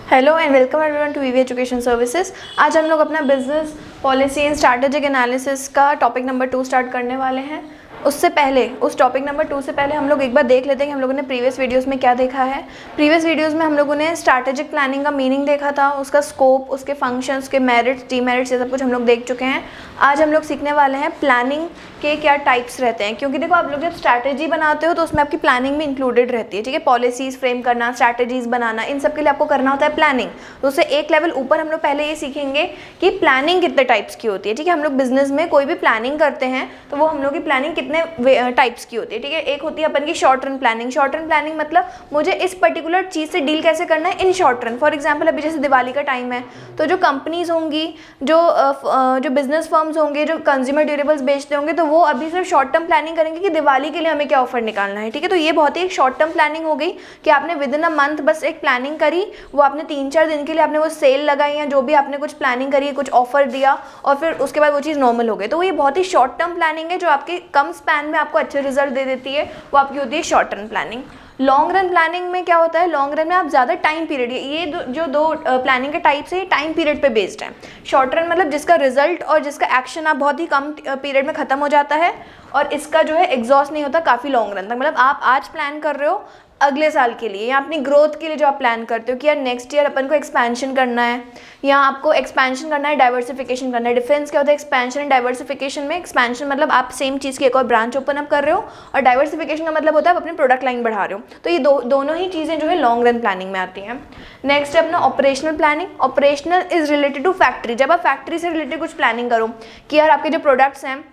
Hello and welcome everyone to V V education services. आज हम लोग अपना business policy and strategic analysis का टॉपिक नंबर 2 स्टार्ट करने वाले हैं। उससे पहले उस टॉपिक नंबर 2 से पहले हम लोग एक बार देख लेते हैं कि हम लोगों ने प्रीवियस वीडियोस में क्या देखा है। प्रीवियस वीडियोस में हम लोगों ने स्ट्रैटेजिक प्लानिंग का मीनिंग देखा था, उसका स्कोप, उसके फंक्शंस, उसके मेरिट्स, डीमेरिट्स, ये सब कुछ हम लोग देख चुके हैं। आज हम लोग सीखने वाले हैं प्लानिंग के क्या टाइप्स रहते हैं, क्योंकि देखो आप लोग जब स्ट्रैटेजी बनाते हो तो उसमें आपकी प्लानिंग भी इंक्लूडेड रहती है। ठीक है, पॉलिसीज फ्रेम करना, स्ट्रैटेजीज बनाना, इन सब के लिए आपको करना होता है प्लानिंग। तो उससे एक लेवल ऊपर हम लोग पहले ये सीखेंगे कि प्लानिंग कितने टाइप्स की होती है। ठीक है, हम लोग बिजनेस में कोई भी प्लानिंग करते हैं तो वो हम लोग की प्लानिंग कितने टाइप्स की होती है। ठीक है, एक होती है अपन की short run planning. Short run planning मतलब मुझे इस पर्टिकुलर चीज़ से डील कैसे करना है in short run. For example अभी जैसे दिवाली का टाइम है तो जो कंपनीज होंगी, जो बिजनेस फर्म्स होंगे, जो कंज्यूमर ड्यूरेबल्स बेचते होंगे, तो वो अभी सिर्फ शॉर्ट टर्म प्लानिंग करेंगे कि दिवाली के लिए हमें क्या ऑफर निकालना है। ठीक है, तो ये बहुत ही एक शॉर्ट टर्म प्लानिंग हो गई कि आपने विद इन अ मंथ बस एक प्लानिंग करी, वो आपने 3-4 दिन के लिए आपने वो सेल लगाई या जो भी आपने कुछ प्लानिंग करी, कुछ ऑफर दिया और फिर उसके बाद वो चीज़ नॉर्मल हो गई। तो ये बहुत ही शॉर्ट टर्म प्लानिंग है जो आपके कम स्पैन में आपको अच्छे रिजल्ट दे देती है, वो आपकी होती है short term planning. Long run planning में क्या होता है, लॉन्ग रन में आप ज़्यादा टाइम पीरियड, ये जो दो प्लानिंग के टाइप्स है ये टाइम पीरियड पे बेस्ड है। शॉर्ट रन मतलब जिसका रिजल्ट और जिसका एक्शन आप बहुत ही कम पीरियड में ख़त्म हो जाता है, और इसका जो है एग्जॉस्ट नहीं होता काफ़ी लॉन्ग रन तक। मतलब आप आज प्लान कर रहे हो अगले साल के लिए या अपनी ग्रोथ के लिए जो आप प्लान करते हो कि यार नेक्स्ट ईयर अपन को एक्सपेंशन करना है या आपको एक्सपेंशन करना है, डाइवर्सिफिकेशन करना है। डिफरेंस क्या होता है एक्सपेंशन एंड डाइवर्सिफिकेशन में? एक्सपेंशन मतलब आप सेम चीज़ की एक और ब्रांच ओपन अप कर रहे हो, और डाइवर्सिफिकेशन का मतलब होता है आप अपनी प्रोडक्ट लाइन बढ़ा रहे हो। तो ये दोनों ही चीज़ें जो है लॉन्ग रन प्लानिंग में आती हैं। नेक्स्ट है अपना operational planning. Operational is related to factory. जब आप फैक्ट्री से रिलेटेड कुछ प्लानिंग करो कि यार आपके जो प्रोडक्ट्स हैं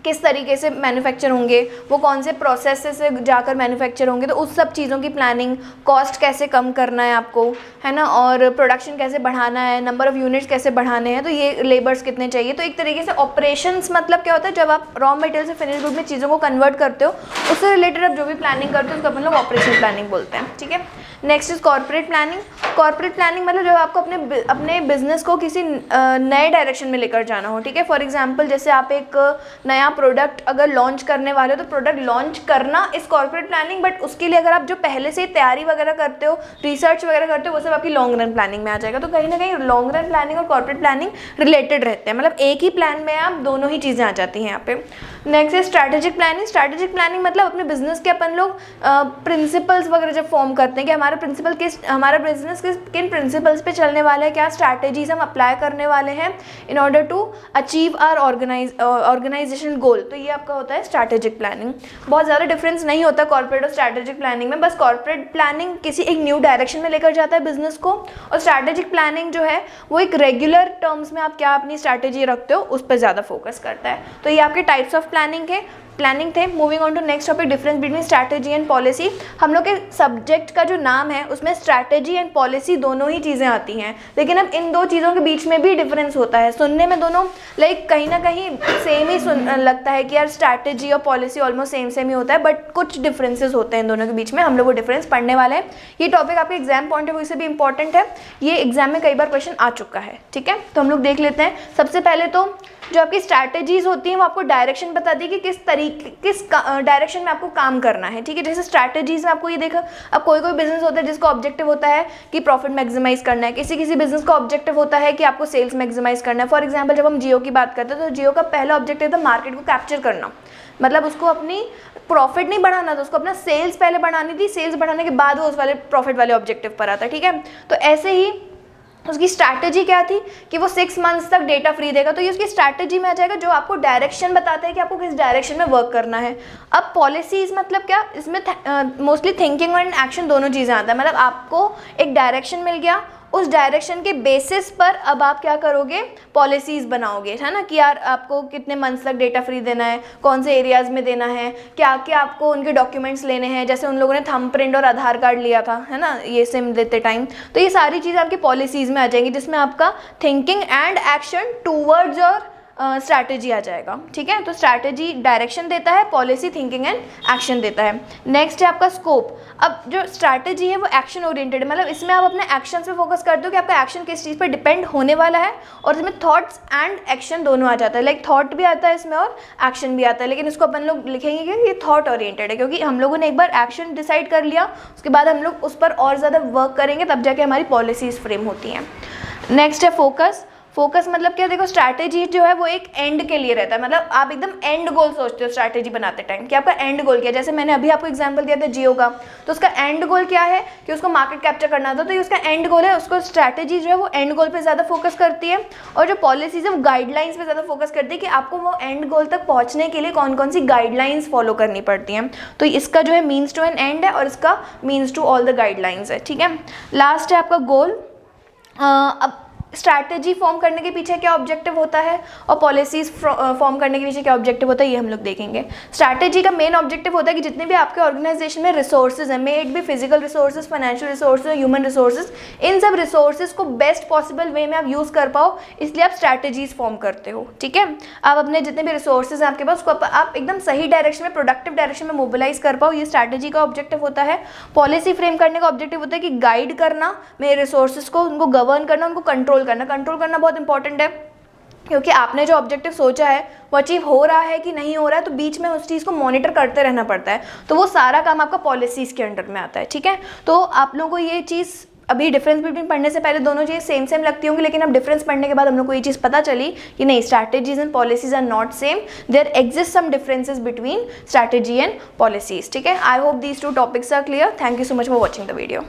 किस तरीके से मैन्युफैक्चर होंगे, वो कौन से प्रोसेस से जाकर मैन्युफैक्चर होंगे, तो उस सब चीज़ों की प्लानिंग, कॉस्ट कैसे कम करना है आपको, है ना, और प्रोडक्शन कैसे बढ़ाना है, नंबर ऑफ़ यूनिट्स कैसे बढ़ाने हैं, तो ये लेबर्स कितने चाहिए। तो एक तरीके से ऑपरेशंस मतलब क्या होता है, जब आप रॉ मटेरियल से फिनिश गुड में चीज़ों को कन्वर्ट करते हो, उससे रिलेटेड आप जो भी प्लानिंग करते हो उसको अपन लोग ऑपरेशनल प्लानिंग बोलते हैं। ठीक है, next is corporate planning. Corporate planning मतलब जब आपको अपने बिजनेस को किसी नए डायरेक्शन में लेकर जाना हो। ठीक है, फॉर एग्जांपल जैसे आप एक नया प्रोडक्ट अगर लॉन्च करने वाले हो तो प्रोडक्ट लॉन्च करना इस कॉर्पोरेट प्लानिंग, बट उसके लिए अगर आप जो पहले से ही तैयारी वगैरह करते हो, रिसर्च वगैरह करते हो, वो सब आपकी लॉन्ग रन प्लानिंग में आ जाएगा। तो कहीं ना कहीं लॉन्ग रन प्लानिंग और कॉर्पोरेट प्लानिंग रिलेटेड रहते हैं, मतलब एक ही प्लान में आप दोनों ही चीज़ें आ जाती हैं यहाँ पे। नेक्स्ट है स्ट्रैटेजिक प्लानिंग। स्ट्रैटेजिक प्लानिंग मतलब अपने बिजनेस के अपन लोग प्रिंसिपल्स वगैरह जब फॉर्म करते हैं कि हमारा बिजनेस किन प्रिंसिपल्स पे चलने वाला है, क्या स्ट्रैटेजीज हम अप्लाई करने वाले हैं in order to achieve our organisation goal. तो ये आपका होता है स्ट्रैटेजिक प्लानिंग। बहुत ज़्यादा डिफरेंस नहीं होता कॉर्पोरेट और स्ट्रैटेजिक प्लानिंग में, बस कॉर्पोरेट प्लानिंग किसी एक न्यू डायरेक्शन में लेकर जाता है बिजनेस को, और स्ट्रैटेजिक प्लानिंग जो है वो एक रेगुलर टर्म्स में आप क्या अपनी स्ट्रैटेजी रखते हो उस पर ज़्यादा फोकस करता है। तो ये आपके टाइप्स ऑफ प्लानिंग थे। Moving on to next topic, difference between strategy and policy. हम लोग के सब्जेक्ट का जो नाम है उसमें स्ट्रैटेजी एंड पॉलिसी दोनों ही चीज़ें आती हैं, लेकिन अब इन दो चीज़ों के बीच में भी डिफरेंस होता है। सुनने में दोनों कहीं ना कहीं सेम ही लगता है कि यार स्ट्रैटेजी और पॉलिसी ऑलमोस्ट सेम ही होता है, बट कुछ डिफरेंसेस होते हैं इन दोनों के बीच में। हम लोग वो डिफरेंस पढ़ने वाले हैं। ये टॉपिक आपके एग्जाम पॉइंट ऑफ व्यू से भी इंपॉर्टेंट है, ये एग्जाम में कई बार क्वेश्चन आ चुका है। ठीक है, तो हम लोग देख लेते हैं। सबसे पहले तो जो आपकी स्ट्रैटेजीज होती हैं वो आपको डायरेक्शन बताती है कि किस डायरेक्शन में आपको काम करना है। ठीक है, जैसे स्ट्रैटेजीज में आपको ये देखा, अब कोई बिजनेस होता है जिसका ऑब्जेक्टिव होता है कि प्रॉफिट मैक्सिमाइज करना है, किसी बिजनेस का ऑब्जेक्टिव होता है कि आपको सेल्स मैक्सिमाइज करना है। फॉर एग्जांपल जब हम जियो की बात करते हैं तो जियो का पहला ऑब्जेक्टिव था मार्केट को कैप्चर करना, मतलब उसको अपनी प्रॉफिट नहीं बढ़ाना था, उसको अपना सेल्स पहले बढ़ानी थी, सेल्स बढ़ाने के बाद वो उस वाले प्रॉफिट वाले ऑब्जेक्टिव पर आता। ठीक है, तो ऐसे ही उसकी स्ट्रैटेजी क्या थी कि वो 6 मंथ्स तक डेटा फ्री देगा, तो ये उसकी स्ट्रैटेजी में आ जाएगा जो आपको डायरेक्शन बताता है कि आपको किस डायरेक्शन में वर्क करना है। अब पॉलिसीज मतलब क्या, इसमें मोस्टली थिंकिंग एंड एक्शन दोनों चीज़ें आता है। मतलब आपको एक डायरेक्शन मिल गया, उस डायरेक्शन के बेसिस पर अब आप क्या करोगे, पॉलिसीज़ बनाओगे, है ना, कि यार आपको कितने मंथ्स तक डेटा फ्री देना है, कौन से एरियाज़ में देना है, क्या क्या आपको उनके डॉक्यूमेंट्स लेने हैं। जैसे उन लोगों ने थंब प्रिंट और आधार कार्ड लिया था, है ना, ये सिम देते टाइम। तो ये सारी चीज़ें आपकी पॉलिसीज़ में आ जाएंगी जिसमें आपका thinking and action towards your strategy आ जाएगा, ठीक है। तो स्ट्रैटेजी डायरेक्शन देता है, पॉलिसी थिंकिंग एंड एक्शन देता है। नेक्स्ट है आपका स्कोप। अब जो स्ट्रैटेजी है वो एक्शन ओरिएंटेड है, मतलब इसमें आप अपने एक्शंस पे फोकस करते हो कि आपका एक्शन किस चीज़ पर डिपेंड होने वाला है, और इसमें थॉट्स एंड एक्शन दोनों आ जाता है, लाइक थॉट भी आता है इसमें और एक्शन भी आता है, लेकिन इसको अपन लोग लिखेंगे कि ये थॉट ओरिएंटेड है, क्योंकि हम लोगों ने एक बार एक्शन डिसाइड कर लिया, उसके बाद हम लोग उस पर और ज़्यादा वर्क करेंगे, तब जाके हमारी पॉलिसीज़ फ्रेम होती हैं। नेक्स्ट है फोकस। फोकस मतलब क्या, देखो स्ट्रैटेजी जो है वो एक एंड के लिए रहता है, मतलब आप एकदम एंड गोल सोचते हो स्ट्रैटेजी बनाते टाइम कि आपका एंड गोल क्या है। जैसे मैंने अभी आपको एग्जांपल दिया था जियो का, तो उसका एंड गोल क्या है कि उसको मार्केट कैप्चर करना था, तो ये उसका एंड गोल है। उसको स्ट्रैटेजी जो है वो एंड गोल पे ज़्यादा फोकस करती है, और जो पॉलिसीज है वो गाइडलाइंस पे ज़्यादा फोकस करती है कि आपको वो एंड गोल तक पहुँचने के लिए कौन कौन सी गाइडलाइंस फॉलो करनी पड़ती हैं। तो इसका जो है मीन्स टू एन एंड है, और इसका means to all the guidelines है, ठीक है। लास्ट है आपका गोल। अब स्ट्रैटेजी फॉर्म करने के पीछे क्या ऑब्जेक्टिव होता है और पॉलिसीज फॉर्म करने के पीछे क्या ऑब्जेक्टिव होता है, ये हम लोग देखेंगे। स्ट्रैटेजी का मेन ऑब्जेक्टिव होता है कि जितने भी आपके ऑर्गेनाइजेशन में रिसोर्सेज हैं, may it be physical resources, financial resources, human resources, इन सब रिसोर्सेज को बेस्ट पॉसिबल वे में आप यूज़ कर पाओ, इसलिए आप स्ट्रैटेजीज फॉर्म करते हो, ठीक है। आप अपने जितने भी रिसोर्सेज हैं आपके पास, उसको आप एकदम सही डायरेक्शन में, प्रोडक्टिव डायरेक्शन में मोबिलाइज कर पाओ, ये स्ट्रैटेजी का ऑब्जेक्टिव होता है। पॉलिसी फ्रेम करने का ऑब्जेक्टिव होता है कि गाइड करना मेरे रिसोर्सेज को, उनको गवर्न करना, उनको कंट्रोल करना बहुत इंपॉर्टेंट है, क्योंकि आपने जो ऑब्जेक्टिव सोचा है वो अचीव हो रहा है कि नहीं हो रहा है, तो बीच में उस चीज़ को मॉनिटर करते रहना पड़ता है, तो वो सारा काम आपका पॉलिसीज़ के अंडर में आता है, ठीक है। तो आप लोगों को ये चीज़, अभी डिफरेंस बिटवीन पढ़ने से पहले दोनों चीज़ सेम लगती होंगी, लेकिन अब डिफरेंस पढ़ने के बाद हम लोग को ये चीज़ पता चली कि नहीं, strategies and policies are not same, there exist some differences between strategy and policies, ठीक है। I hope these two topics are clear. Thank you so much for watching the video.